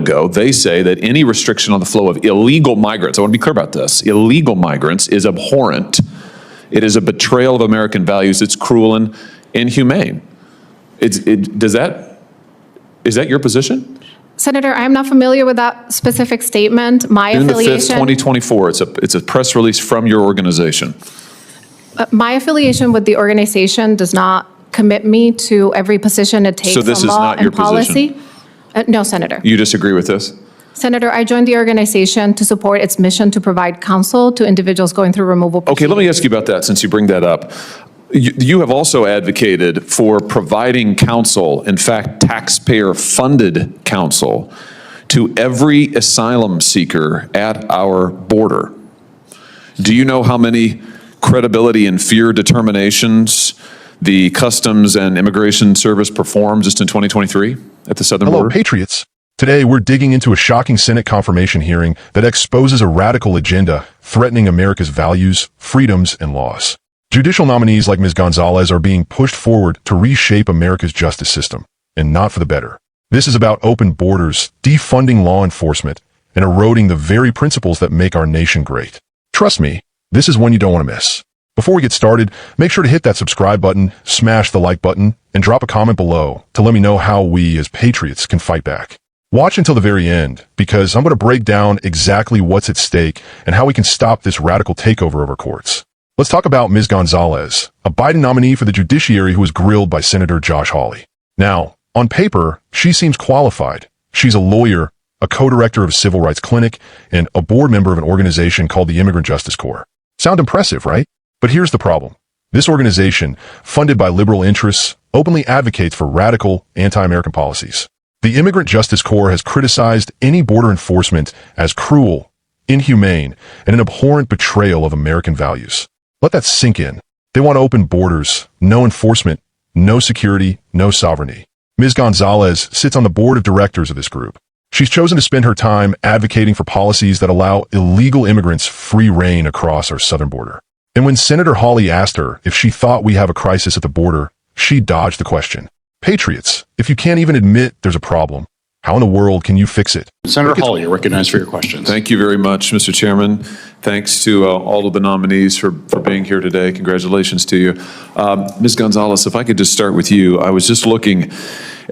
ago, they say that any restriction on the flow of illegal migrants, I want to be clear about this, illegal migrants is abhorrent. It is a betrayal of American values. It's cruel and inhumane. Is that your position? Senator, I'm not familiar with that specific statement. My June affiliation. the 5th, 2024. It's a press release from your organization. My affiliation with the organization does not commit me to every position it takes So this on is law not your and policy. position? No, Senator. You disagree with this? Senator, I joined the organization to support its mission to provide counsel to individuals going through removal proceedings. Okay, let me ask you about that since you bring that up. You have also advocated for providing counsel, in fact, taxpayer-funded counsel, to every asylum seeker at our border. Do you know how many credibility and fear determinations the Customs and Immigration Service performed just in 2023 at the southern border? Hello, Patriots. Today, we're digging into a shocking Senate confirmation hearing that exposes a radical agenda threatening America's values, freedoms, and laws. Judicial nominees like Ms. Gonzalez are being pushed forward to reshape America's justice system, and not for the better. This is about open borders, defunding law enforcement, and eroding the very principles that make our nation great. Trust me, this is one you don't want to miss. Before we get started, make sure to hit that subscribe button, smash the like button, and drop a comment below to let me know how we, as Patriots, can fight back. Watch until the very end, because I'm going to break down exactly what's at stake and how we can stop this radical takeover of our courts. Let's talk about Ms. Gonzalez, a Biden nominee for the judiciary who was grilled by Senator Josh Hawley. Now, on paper, she seems qualified. She's a lawyer, a co-director of a civil rights clinic, and a board member of an organization called the Immigrant Justice Corps. Sound impressive, right? But here's the problem. This organization, funded by liberal interests, openly advocates for radical anti-American policies. The Immigrant Justice Corps has criticized any border enforcement as cruel, inhumane, and an abhorrent betrayal of American values. Let that sink in. They want open borders, no enforcement, no security, no sovereignty. Ms. Gonzalez sits on the board of directors of this group. She's chosen to spend her time advocating for policies that allow illegal immigrants free reign across our southern border. And when Senator Hawley asked her if she thought we have a crisis at the border, she dodged the question. Patriots, if you can't even admit there's a problem, how in the world can you fix it? Senator Hawley, you're recognized for your questions. Thank you very much, Mr. Chairman. Thanks to all of the nominees for being here today. Congratulations to you. Ms. Gonzalez, if I could just start with you. I was just looking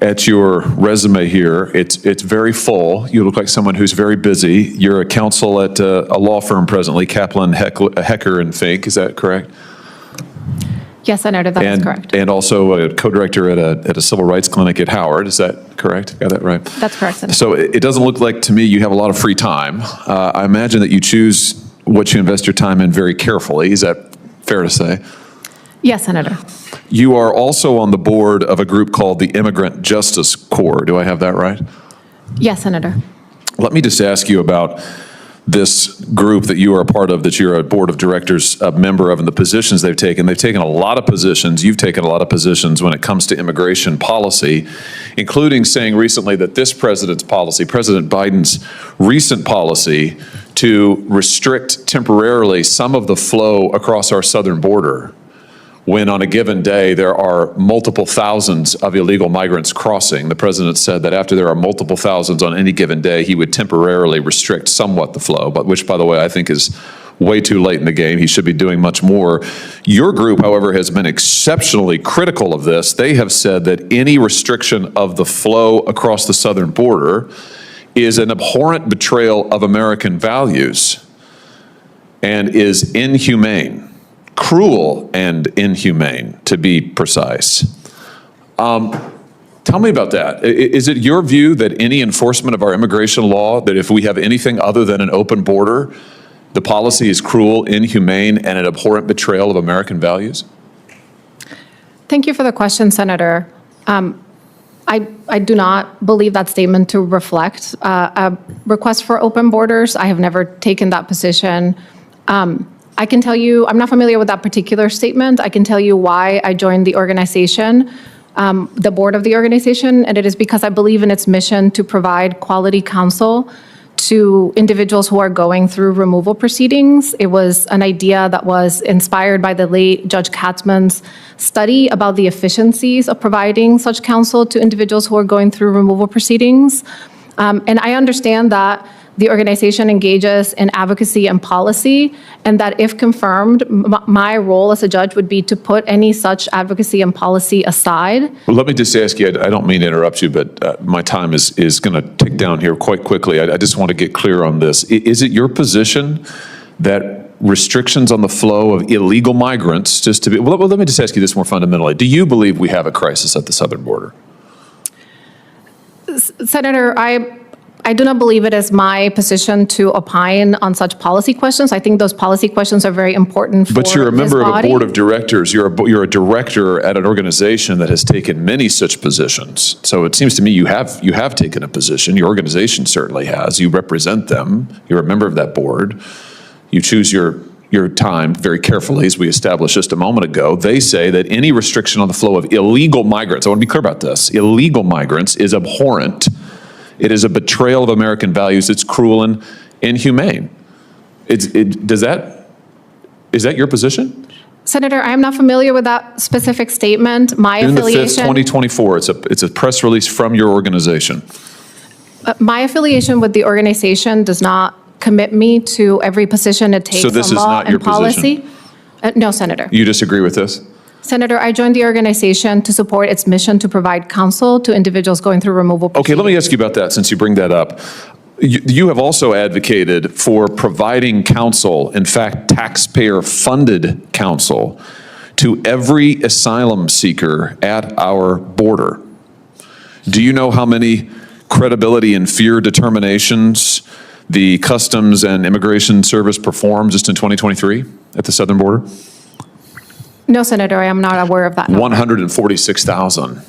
at your resume here. It's very full. You look like someone who's very busy. You're a counsel at a law firm presently, Kaplan, Hecker and Fink. Is that correct? Yes, Senator, that is correct. And also a co-director at a civil rights clinic at Howard. Is that correct? Got that right? That's correct, Senator. So it doesn't look like to me you have a lot of free time. I imagine that you choose what you invest your time in very carefully. Is that fair to say? Yes, Senator. You are also on the board of a group called the Immigrant Justice Corps. Do I have that right? Yes, Senator. Let me just ask you about this group that you are a part of, that you're a board of directors, a member of, and the positions they've taken. They've taken a lot of positions. You've taken a lot of positions when it comes to immigration policy, including saying recently that this president's policy, President Biden's recent policy to restrict temporarily some of the flow across our southern border, when on a given day there are multiple thousands of illegal migrants crossing. The president said that after there are multiple thousands on any given day, he would temporarily restrict somewhat the flow, but which, by the way, I think is way too late in the game. He should be doing much more. Your group, however, has been exceptionally critical of this. They have said that any restriction of the flow across the southern border is an abhorrent betrayal of American values and is inhumane. Cruel and inhumane, to be precise. Tell me about that. Is it your view that any enforcement of our immigration law, that if we have anything other than an open border, the policy is cruel, inhumane, and an abhorrent betrayal of American values? Thank you for the question, Senator. I do not believe that statement to reflect a request for open borders. I have never taken that position. I can tell you, I'm not familiar with that particular statement. I can tell you why I joined the organization, the board of the organization, and it is because I believe in its mission to provide quality counsel to individuals who are going through removal proceedings. It was an idea that was inspired by the late Judge Katzman's study about the efficiencies of providing such counsel to individuals who are going through removal proceedings. And I understand that the organization engages in advocacy and policy, and that if confirmed, my role as a judge would be to put any such advocacy and policy aside. Well, let me just ask you, I don't mean to interrupt you, but my time is going to tick down here quite quickly. I just want to get clear on this. Is it your position that restrictions on the flow of illegal migrants, just to be, well, let me just ask you this more fundamentally. Do you believe we have a crisis at the southern border? Senator, I do not believe it is my position to opine on such policy questions. I think those policy questions are very important for But you're a member this of a body. board of directors. You're a director at an organization that has taken many such positions. So it seems to me you have taken a position. Your organization certainly has. You represent them. You're a member of that board. You choose your time very carefully, as we established just a moment ago. They say that any restriction on the flow of illegal migrants, I want to be clear about this, illegal migrants is abhorrent. It is a betrayal of American values. It's cruel and inhumane. Is that your position? Senator, I'm not familiar with that specific statement. My June the 5th, affiliation, 2024. It's a press release from your organization. my affiliation with the organization does not commit me to every position it takes So this on is law not your and policy. position? No, Senator. You disagree with this? Senator, I joined the organization to support its mission to provide counsel to individuals going through removal Okay, let me ask you about that since you bring that up. You have also advocated for providing counsel, in fact, taxpayer-funded counsel, to every asylum seeker at our border. Do you know how many credibility and fear determinations the Customs and Immigration Service performed just in 2023 at the southern border? No, Senator, I am not aware of that number. 146,000.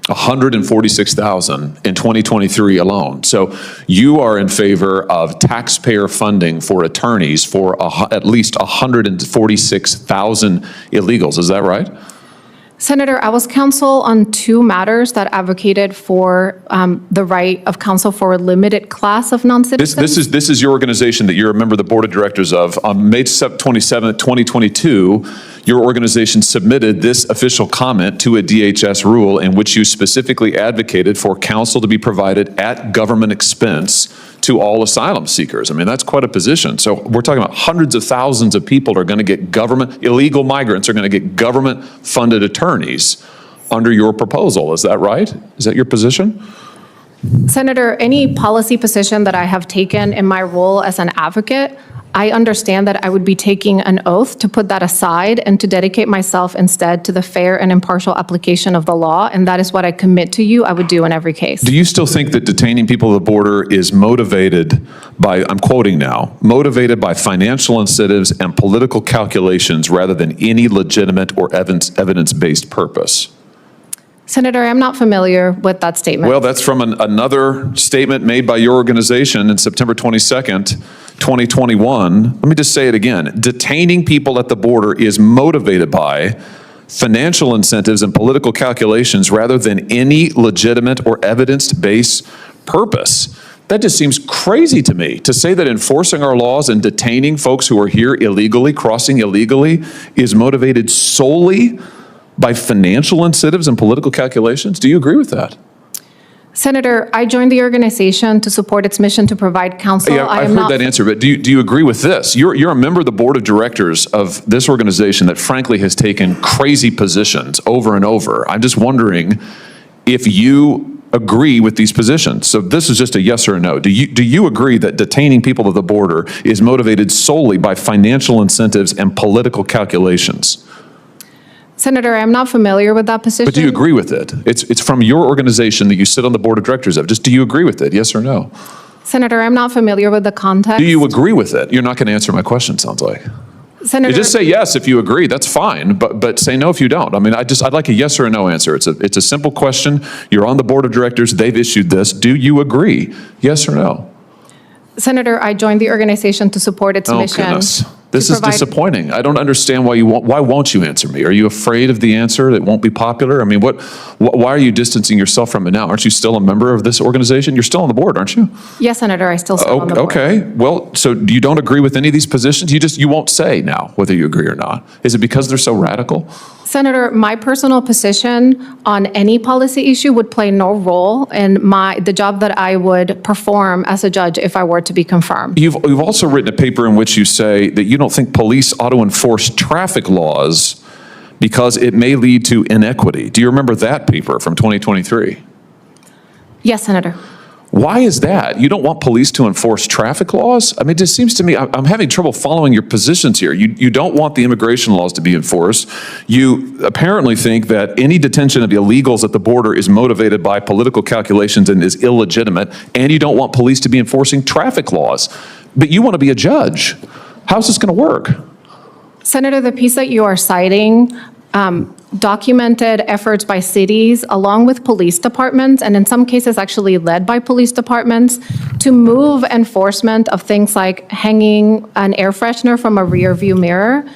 146,000 in 2023 alone. So you are in favor of taxpayer funding for attorneys for at least 146,000 illegals. Is that right? Senator, I was counsel on two matters that advocated for the right of counsel for a limited class of non-citizens. This is your organization that you're a member of the board of directors of. On May 27th, 2022, your organization submitted this official comment to a DHS rule in which you specifically advocated for counsel to be provided at government expense to all asylum seekers. I mean, that's quite a position. So we're talking about hundreds of thousands of people are going to get illegal migrants are going to get government-funded attorneys under your proposal. Is that right? Is that your position? Senator, any policy position that I have taken in my role as an advocate, I understand that I would be taking an oath to put that aside and to dedicate myself instead to the fair and impartial application of the law, and that is what I commit to you I would do in every case. Do you still think that detaining people at the border is motivated by, I'm quoting now, motivated by financial incentives and political calculations rather than any legitimate or evidence-based purpose? Senator, I'm not familiar with that statement. Well, that's from another statement made by your organization in September 22nd, 2021. Let me just say it again. Detaining people at the border is motivated by financial incentives and political calculations rather than any legitimate or evidence-based purpose. That just seems crazy to me, to say that enforcing our laws and detaining folks who are here illegally, crossing illegally, is motivated solely by financial incentives and political calculations. Do you agree with that? Senator, I joined the organization to support its mission to provide counsel. Yeah, I've heard that answer, but do you agree with this? You're a member of the board of directors of this organization that frankly has taken crazy positions over and over. I'm just wondering if you agree with these positions. So this is just a yes or a no. Do you agree that detaining people at the border is motivated solely by financial incentives and political calculations? Senator, I'm not familiar with that position. But do you agree with it? It's from your organization that you sit on the board of directors of. Just do you agree with it? Yes or no? Senator, I'm not familiar with the context. Do you agree with it? You're not going to answer my question, sounds like. Senator, You just say yes if you agree. That's fine, but say no if you don't. I mean, I'd like a yes or a no answer. It's a simple question. You're on the board of directors. They've issued this. Do you agree? Yes or no? Senator, I joined the organization to support its Oh, mission. goodness. This is provide- disappointing. I don't understand why won't you answer me? Are you afraid of the answer that won't be popular? I mean, why are you distancing yourself from it now? Aren't you still a member of this organization? You're still on the board, aren't you? Yes, Senator, I still sit on the board. Okay. Well, so you don't agree with any of these positions? You won't say now whether you agree or not. Is it because they're so radical? Senator, my personal position on any policy issue would play no role in the job that I would perform as a judge if I were to be confirmed. You've also written a paper in which you say that you don't think police ought to enforce traffic laws because it may lead to inequity. Do you remember that paper from 2023? Yes, Senator. Why is that? You don't want police to enforce traffic laws? I mean, it just seems to me, I'm having trouble following your positions here. You don't want the immigration laws to be enforced. You apparently think that any detention of illegals at the border is motivated by political calculations and is illegitimate, and you don't want police to be enforcing traffic laws. But you want to be a judge. How's this going to work? Senator, the piece that you are citing documented efforts by cities along with police departments, and in some cases actually led by police departments, to move enforcement of things like hanging an air freshener from a rear view mirror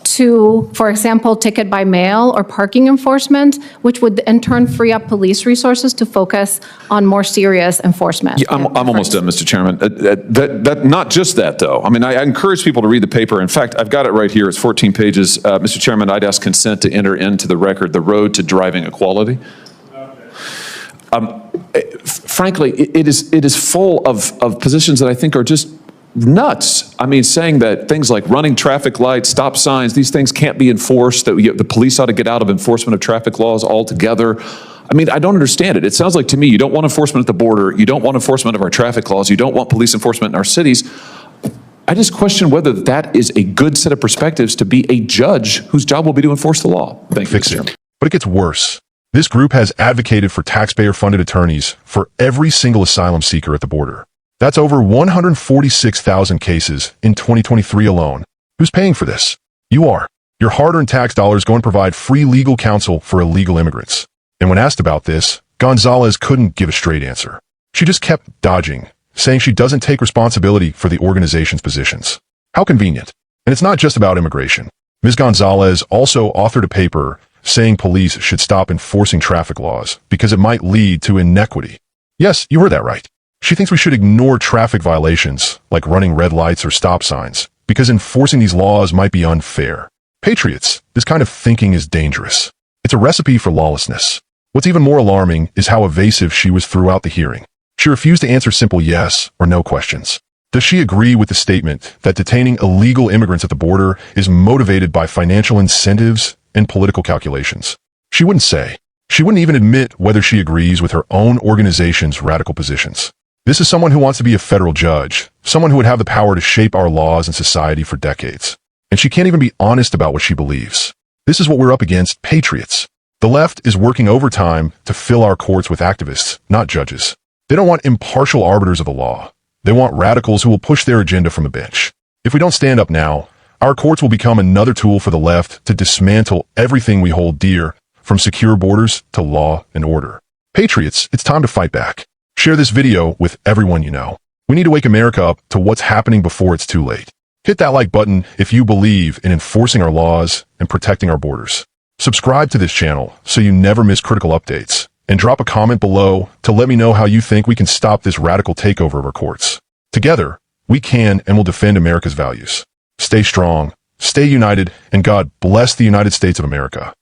to, for example, ticket by mail or parking enforcement, which would in turn free up police resources to focus on more serious enforcement. Yeah, I'm almost done, Mr. Chairman. Not just that, though. I mean, I encourage people to read the paper. In fact, I've got it right here. It's 14 pages. Mr. Chairman, I'd ask consent to enter into the record the road to driving equality. Frankly, it is full of positions that I think are just nuts. I mean, saying that things like running traffic lights, stop signs, these things can't be enforced, that the police ought to get out of enforcement of traffic laws altogether. I mean, I don't understand it. It sounds like to me, you don't want enforcement at the border, you don't want enforcement of our traffic laws, you don't want police enforcement in our cities. I just question whether that is a good set of perspectives to be a judge whose job will be to enforce the law. Thank you, Mr. Chairman. But it gets worse. This group has advocated for taxpayer-funded attorneys for every single asylum seeker at the border. That's over 146,000 cases in 2023 alone. Who's paying for this? You are. Your hard-earned tax dollars go and provide free legal counsel for illegal immigrants. And when asked about this, Gonzalez couldn't give a straight answer. She just kept dodging, saying she doesn't take responsibility for the organization's positions. How convenient. And it's not just about immigration. Ms. Gonzalez also authored a paper saying police should stop enforcing traffic laws because it might lead to inequity. Yes, you heard that right. She thinks we should ignore traffic violations, like running red lights or stop signs, because enforcing these laws might be unfair. Patriots, this kind of thinking is dangerous. It's a recipe for lawlessness. What's even more alarming is how evasive she was throughout the hearing. She refused to answer simple yes or no questions. Does she agree with the statement that detaining illegal immigrants at the border is motivated by financial incentives and political calculations? She wouldn't say. She wouldn't even admit whether she agrees with her own organization's radical positions. This is someone who wants to be a federal judge, someone who would have the power to shape our laws and society for decades. And she can't even be honest about what she believes. This is what we're up against, patriots. The left is working overtime to fill our courts with activists, not judges. They don't want impartial arbiters of the law. They want radicals who will push their agenda from a bench. If we don't stand up now, our courts will become another tool for the left to dismantle everything we hold dear, from secure borders to law and order. Patriots, it's time to fight back. Share this video with everyone you know. We need to wake America up to what's happening before it's too late. Hit that like button if you believe in enforcing our laws and protecting our borders. Subscribe to this channel so you never miss critical updates. And drop a comment below to let me know how you think we can stop this radical takeover of our courts. Together, we can and will defend America's values. Stay strong, stay united, and God bless the United States of America.